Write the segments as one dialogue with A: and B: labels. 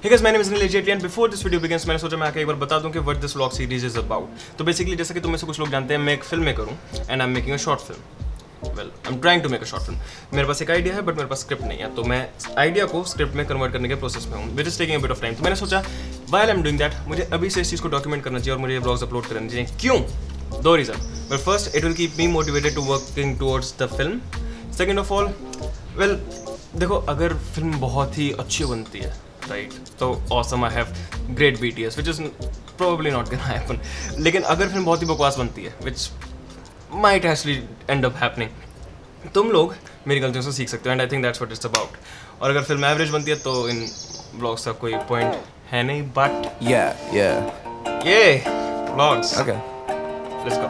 A: Hey guys, my name is Anil Jetli and before this video begins मैंने सोचा मैं आके एक बार बता दूं कि what this vlog series is about। तो बेसिकली जैसा कि तुम में से कुछ लोग जानते हैं मैं एक फिल्म मेकर हूँ and I'm making a short film। Well, I'm trying to make a short film। मेरे पास एक आइडिया है बट मेरे पास स्क्रिप्ट नहीं है, तो मैं आइडिया को स्क्रिप्ट में कन्वर्ट करने के प्रोसेस में हूँ, which is taking a bit of time। तो मैंने सोचा while I'm doing that मुझे अभी से इस चीज़ को डॉक्यूमेंट करना चाहिए और मुझे ये व्लॉग्स अपलोड करने चाहिए। क्यों? दो reason. Well, first, it will keep me motivated to working towards the film। Second of all, well, देखो अगर फिल्म बहुत ही अच्छी बनती है राइट तो awesome, I have great BTS which is probably not gonna happen। लेकिन अगर फिल्म बहुत ही बकवास बनती है which might actually end up happening, तुम लोग मेरी गलतियों से सीख सकते हो and I think that's what it's about। और अगर फिल्म एवरेज बनती है तो इन व्लॉग्स का कोई पॉइंट है नहीं, but vlogs
B: Okay.
A: Let's go.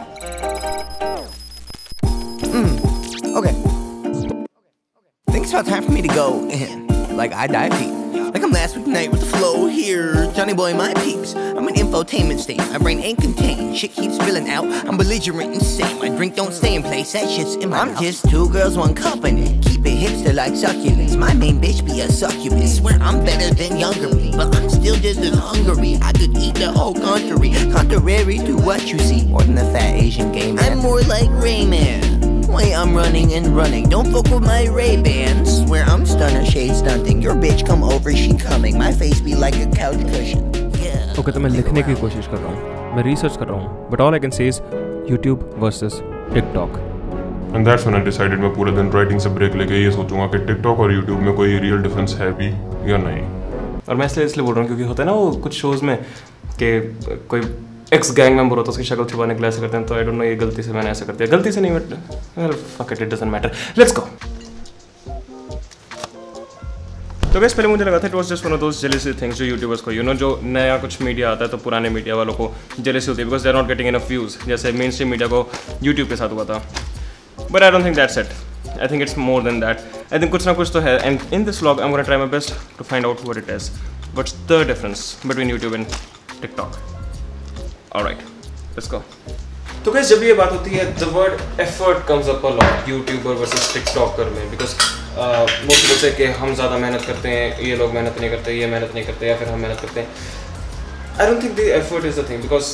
B: Think it's about time for me to go in. Like I dive deep. Like I'm last week night with the flow here. Johnny boy, my peeps. I'm an infotainment state. My brain ain't contained. Shit keeps spilling out. I'm belligerent insane. My drink don't stay in place. That shit's in my mouth. I'm just two girls, one company. Keep it hipster like succulents. My main bitch be a succubus. Swear I'm better than younger me, but I'm still just as hungry. I could eat the whole country. Contrary to what you see. More than a fat Asian gay man. I'm more like Rayman. Wait, I'm running and running. Don't fuck with my Ray-Bans. Swear I'm stunner, shade stunting. Your bitch come over, she coming. My face be like a couch cushion. Yeah.
A: Okay, तो मैं लिखने की कोशिश कर रहा हूँ, मैं research कर रहा हूँ, but all I can say is YouTube versus TikTok.
C: And that's when I decided मैं पूरे दिन राइटिंग से ब्रेक लेके ये सोचूंगा कि TikTok और YouTube में कोई रियल डिफरेंस है भी या नहीं।
A: और मैं इसलिए बोल रहा हूँ क्योंकि होता है ना वो कुछ शोज़ में कि कोई एक्स गैंग मेंबर होता है, उसकी शक्ल छुपाने के लिए ऐसे करते हैं, तो आई डोंट नो ये गलती से मैंने ऐसा कर दिया, गलती से नहीं, but well fuck it, it doesn't matter, let's go. तो गाइस पहले मुझे लगा था it was just one of those jealousy things जो यूट्यूबर्स को जो नया कुछ मीडिया आता है तो पुराने मीडिया वालों को जेलसी होती है because they are not getting enough views, जैसे मेन स्ट्रीम मीडिया को यूट्यूब के साथ हुआ था। But I don't think that's it, I think it's more than that. I think कुछ ना कुछ तो है and in this vlog I am gonna try my best to find out what it is, what's the difference between YouTube and TikTok. Alright, let's go. तो guys जब ये बात होती है the word effort comes up a lot YouTuber versus TikToker में, because most लोग से कि हम ज़्यादा मेहनत करते हैं, ये लोग मेहनत नहीं करते, ये मेहनत नहीं करते, या फिर हम मेहनत करते हैं। आई don't think the effort is the thing, because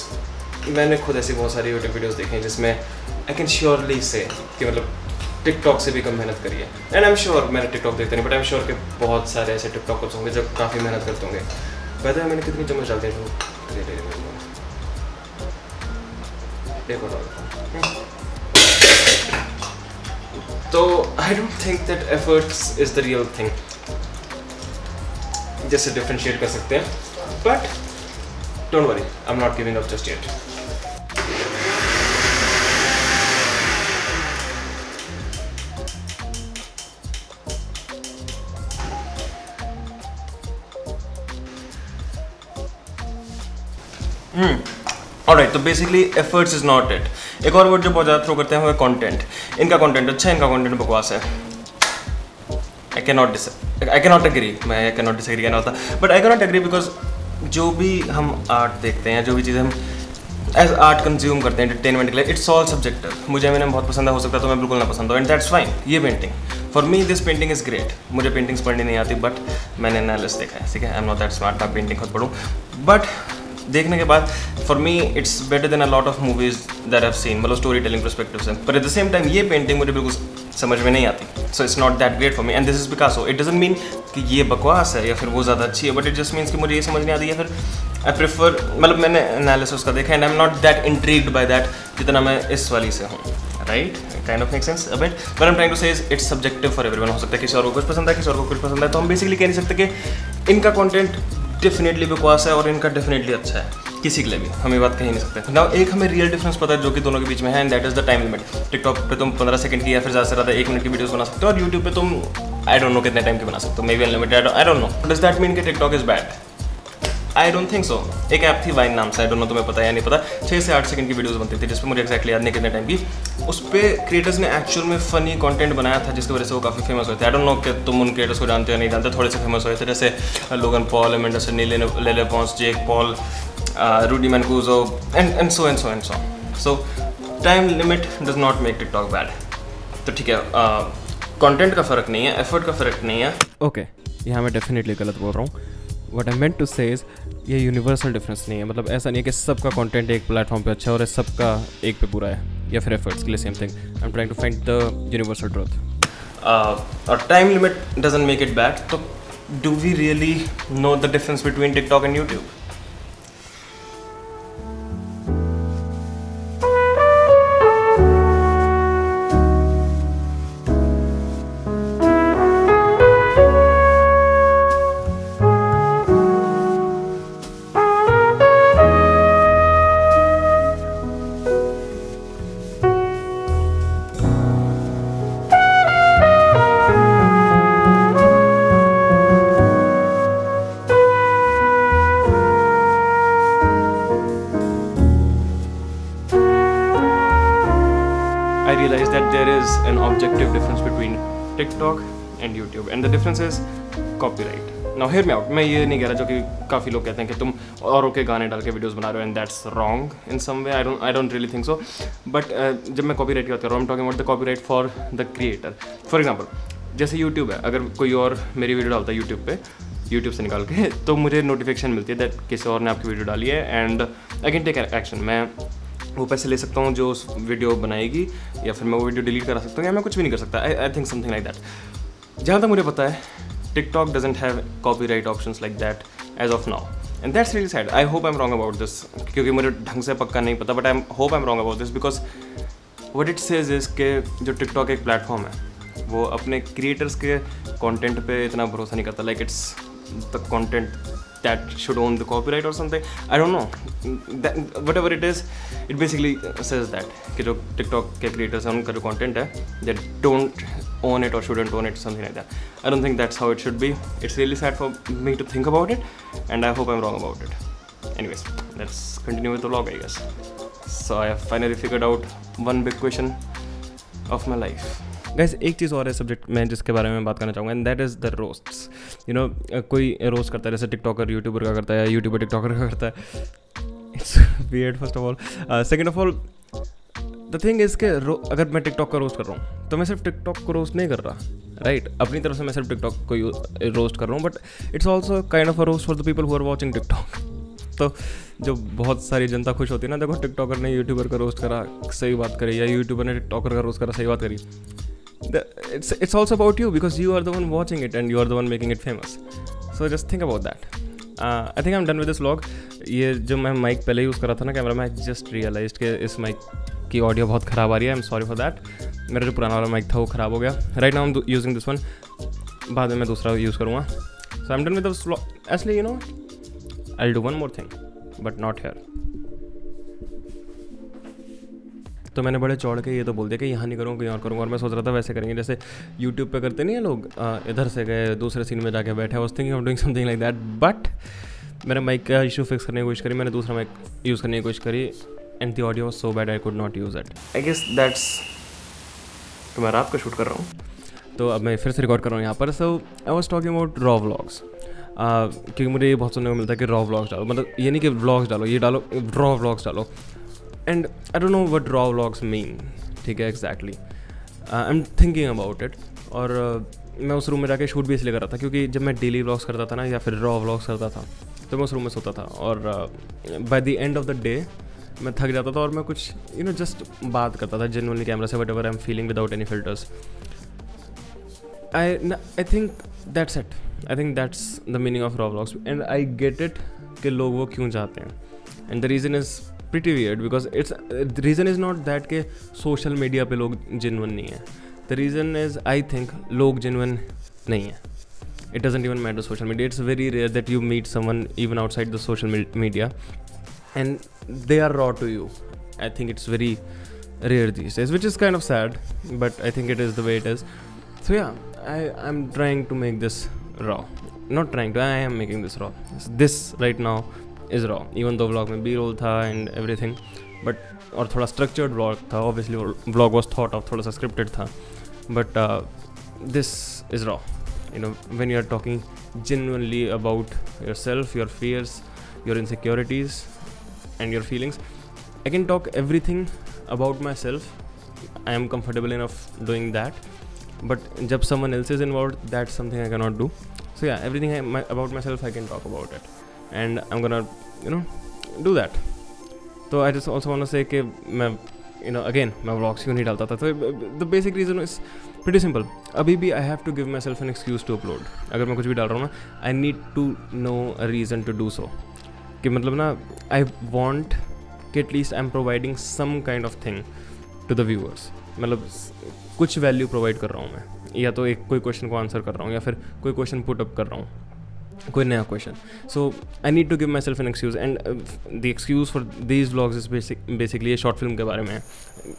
A: मैंने खुद ऐसी बहुत सारी यूट्यूब वीडियोस देखी हैं जिसमें आई कैन श्योरली से कि मतलब टिकटॉक से भी कम मेहनत करिए। एंड आई एम श्योर, मैंने टिकटॉक देखते नहीं, बट आई एम श्योर कि बहुत सारे ऐसे टिकटॉकर्स होंगे जो काफ़ी मेहनत करते होंगे। वैसे मैंने कितनी चम्मच डालते हैं तो I don't think that efforts is the real thing, जैसे डिफरेंशिएट कर सकते हैं, but don't worry, I am not giving up just yet. Alright, तो basically efforts is not it. एक और वर्ड जो बहुत ज़्यादा थ्रो करते हैं वो है कंटेंट। इनका कंटेंट अच्छा है, इनका कंटेंट बकवास है। आई कैन नॉट एग्री, मैं आई कैन नॉट डिसएग्री कहना होता, but I can not agree because जो भी हम आर्ट देखते हैं, जो भी चीज़ें हम एज आर्ट कंज्यूम करते हैं एंटरटेनमेंट के लिए, इट्स ऑल सब्जेक्टिव। मुझे मैंने बहुत पसंद हो सकता है तो मैं बिल्कुल ना पसंद हो, एंड दैट्स फाइन। ये painting for me this painting is great. मुझे पेंटिंग्स पढ़नी नहीं आती बट मैंने एनालिसिस देखा है, ठीक है, आई एम नॉट दैट स्मार्ट मैं पेंटिंग खुद पढ़ूँ, बट देखने के बाद for me it's better than a lot of movies that have seen, मतलब स्टोरी टेलिंग परस्पेक्टिव से। पर एट द सेम टाइम ये पेंटिंग मुझे बिल्कुल समझ में नहीं आती, so it's not that great for me and this is Picasso. It doesn't mean कि ये बकवास है या फिर वो ज़्यादा अच्छी है, बट इट जस्ट मीन्स कि मुझे ये समझ नहीं आती, या फिर आई प्रेफर, मतलब मैंने एनालिसिस का देखा and I am not that intrigued by that जितना मैं इस वाली से हूँ, right, kind of make sense a bit, but I am trying to say it's subjective for everyone. हो सकता है किसी और को कुछ पसंद है, किसी और को कुछ पसंद है, तो हम बेसिकली कह नहीं सकते कि इनका कंटेंट डेफिनेटली बकवास है और इनका डेफिनेटली अच्छा है, किसी के लिए भी हम ये बात कह ही नहीं सकते। नाउ एक हमें रियल डिफरेंस पता है जो कि दोनों के बीच में है, and that is the time limit. TikTok पे तुम 15 सेकंड की या फिर ज़्यादा से ज़्यादा 1 मिनट की वीडियोस बना सकते हो, और यूट्यूब पे तुम आई डोंट नो कितने टाइम की बना सकते हो, maybe unlimited, I don't know. Does that mean कि TikTok is bad? I don't think so. एक ऐप थी वाइन नाम से, आई डोंट नो तुम्हें पता है या नहीं पता, 6 से 8 सेकंड की वीडियोस बनती थी, जिसपे मुझे एक्जैक्टली याद नहीं कितने टाइम की। उस पर क्रिएटर्स ने एक्चुअल में फनी कंटेंट बनाया था जिसकी वजह से वो काफ़ी फेमस हुए थे। आई डोंट नो कि तुम उन क्रिएटर्स को जानते हो या नहीं जानते, थोड़े से फेमस हुए थे, जैसे Logan Paul, Amanda Cerny, Lele Pons, Jake Paul, Rudy Mancuso and so. So time limit does not make TikTok bad. तो ठीक है, कंटेंट का फ़र्क नहीं है, एफर्ट का फ़र्क नहीं है। ओके, यहाँ मैं डेफिनेटली गलत बोल रहा हूँ, व्हाट आई मेंट टू से इज ये यूनिवर्सल डिफरेंस नहीं है, मतलब ऐसा नहीं है कि सबका कंटेंट एक प्लेटफॉर्म पे अच्छा है और सबका एक पे बुरा है, या फिर एफर्ट्स के लिए same thing. I am trying to find the universal truth. और time limit doesn't make it bad. तो do we really know the difference between TikTok and YouTube? I realized that there is an objective difference between TikTok and YouTube, and the difference is copyright. Now hear me out. मैं ये नहीं कह रहा जो कि काफ़ी लोग कहते हैं कि तुम औरों के गाने डाल के वीडियोस बना रहे हो, and that's wrong in some way. I don't really think so. But जब मैं copyright की बात कर रहा हूँ, I'm talking about the copyright for the creator. For example, जैसे YouTube है, अगर कोई और मेरी वीडियो डालता है YouTube पे, YouTube से निकाल के, तो मुझे नोटिफिकेशन मिलती है दैट किसी और ने आपकी वीडियो डाली है, and I can take action. मैं वो पैसे ले सकता हूँ जो उस वीडियो बनाएगी, या फिर मैं वो वीडियो डिलीट करा सकता हूँ, या मैं कुछ भी नहीं कर सकता. I think something like that. जहाँ तक मुझे पता है, TikTok doesn't have copyright options like that as of now, and that's really sad. I hope I am wrong about this, क्योंकि मुझे ढंग से पक्का नहीं पता, but I hope I am wrong about this, because what it says is के जो TikTok एक प्लेटफॉर्म है, वो अपने क्रिएटर्स के कंटेंट पे इतना भरोसा नहीं करता. Like it's the content that should own the copyright or something. I don't know. Whatever it is, it basically says that कि जो TikTok के creators हैं उनका जो content है, they don't own it or shouldn't own it, something like that. I don't think that's how it should be. It's really sad for me to think about it, and I hope I'm wrong about it. Anyways, let's continue with the vlog, I guess. So I have finally figured out one big question of my life. Guys, एक चीज़ और है subject में जिसके बारे में बात करना चाहूँगा, and that is the roasts. You know, कोई रोस्ट करता है, जैसे टिकटॉकर यूट्यूबर का करता है, यूट्यूबर टिकटॉकर का करता है. It's weird first of all. Second of all, the thing is के अगर मैं टिकटॉक का रोस्ट कर रहा हूँ, तो मैं सिर्फ टिकटॉक को रोस्ट नहीं कर रहा, राइट? अपनी तरफ से मैं सिर्फ टिकटॉक को रोस्ट कर रहा हूँ, but it's also kind of a roast for the people who are watching TikTok. तो जो बहुत सारी जनता खुश होती है ना, देखो टिकटॉकर ने यूट्यूबर का रोस्ट करा, सही बात करी, या यूट्यूबर ने टिकटॉकर का रोस्ट करा, सही बात करी. It's also about you, because you are the one watching it and you are the one making it famous. So just think about that. I think I'm done with this vlog. ये जो मैं mic पहले use कर रहा था ना camera में, I just realized कि इस माइक की ऑडियो बहुत ख़राब आ रही है. I'm sorry for that. मेरा जो पुराना वाला माइक था वो ख़राब हो गया. Right now I'm using this one. बाद में मैं दूसरा यूज़ करूँगा. So I'm done with this vlog. Actually, you know, I'll do one more thing, but not here. तो मैंने बड़े चौड़ के ये तो बोल दिया कि यहाँ नहीं करूँगा, कहीं और करूँगा, और मैं सोच रहा था वैसे करेंगे जैसे यूट्यूब पे करते नहीं है लोग, इधर से गए दूसरे सीन में जाके बैठे. I was thinking of doing something like that, but मैंने माइक का इशू फिक्स करने की कोशिश करी, मैंने दूसरा माइक यूज़ करने की कोशिश करी, and the audio was so bad I could not use it. I guess that's, तो मैं रात को शूट कर रहा हूँ, तो अब मैं फिर से रिकॉर्ड कर रहा हूँ यहाँ पर. So I was talking about raw vlogs, क्योंकि मुझे ये बहुत सुनने को मिलता है कि रॉ व्लॉग्स डालो, मतलब ये नहीं कि व्लॉग्स डालो, ये डालो, रॉ व्लॉग्स डालो. And I don't know what raw vlogs mean, ठीक है, exactly. I am thinking about it. और मैं उस रूम में जाके शूट भी इसलिए कर रहा था क्योंकि जब मैं डेली व्लॉग्स करता था ना, या फिर रॉ व्लॉग्स करता था, तो मैं उस रूम में सोता था, और by the end of the day मैं थक जाता था, और मैं कुछ जस्ट बात करता था जेन्युइनली कैमरा से, whatever I am feeling without any filters. I think that's it. I think that's the meaning of raw vlogs, and I get it कि लोग वो क्यों चाहते हैं. And the reason is pretty weird, because the reason is not that के social media पे लोग genuine नहीं है. The reason is, I think, लोग genuine नहीं है. It doesn't even matter social media. It's very rare that you meet someone even outside the social media and they are raw to you. I think it's very rare these days, which is kind of sad, but I think it is the way it is. So yeah, I'm trying to make this raw. Not trying to, I am making this raw. This right now is raw, even though vlog में B-roll था and everything, but और थोड़ा structured vlog था, obviously vlog was thought of, थोड़ा सा scripted था, but this is raw. When you are talking genuinely about yourself, your fears, your insecurities and your feelings. I can talk everything about myself. I am comfortable enough doing that, but जब someone else is involved, that's something I cannot do. So yeah, everything about myself I can talk about it, and I'm gonna do that. So I just also want to say कि मैं again मैं vlogs क्यों नहीं डालता था. तो the basic reason is pretty simple. अभी भी I have to give myself an excuse to upload. अगर मैं कुछ भी डाल रहा हूँ ना, I need to know a reason to do so. कि मतलब ना I want कि at least I'm providing some kind of thing to the viewers. मतलब कुछ वैल्यू प्रोवाइड कर रहा हूँ मैं, या तो एक कोई क्वेश्चन को आंसर कर रहा हूँ, या फिर कोई क्वेश्चन पुट अप कर रहा हूँ, कोई नया question. So I need to give myself an excuse, and the excuse for these vlogs is basically ये शॉर्ट फिल्म के बारे में है.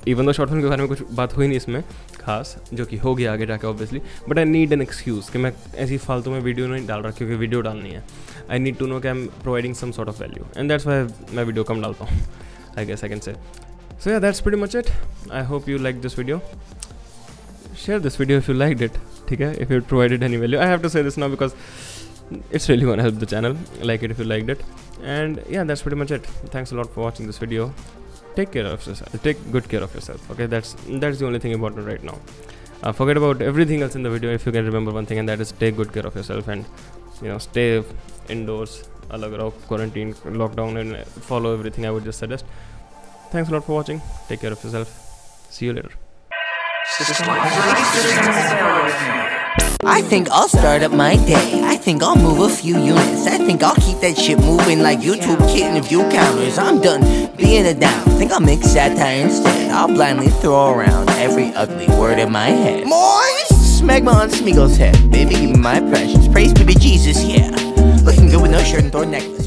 A: इवन दो शॉर्ट फिल्म के बारे में कुछ बात हुई नहीं इसमें खास, जो कि होगी आगे जाके obviously, but I need an excuse कि मैं ऐसी फालतू में वीडियो नहीं डाल रहा क्योंकि वीडियो डालनी है. आई नीड टू नो कि I am providing some sort of value, and that's why मैं वीडियो कम डालता हूँ, I guess I can say. So yeah, that's pretty much it. I hope you liked this video. Share this video if you liked it. Okay? If it provided any value. I have to say this now because it's really gonna help the channel. Like it if you liked it. And yeah, that's pretty much it. Thanks a lot for watching this video. Take care of yourself. Take good care of yourself. Okay, that's the only thing important right now. Forget about everything else in the video if you can remember one thing, and that is take good care of yourself, and stay indoors. Alag raho, quarantine, lockdown, and follow everything I would just suggest. Thanks a lot for watching. Take care of yourself. See you later.
B: I think I'll start up my day. I think I'll move a few units. I think I'll keep that shit moving like YouTube hitting view counters. I'm done being a down. Think I'll make satire instead. I'll blindly throw around every ugly word in my head. Moist! Smegma on Smeagol's head. Baby, give me my precious. Praise be to Jesus, yeah. Looking good with no shirt and thorn necklace.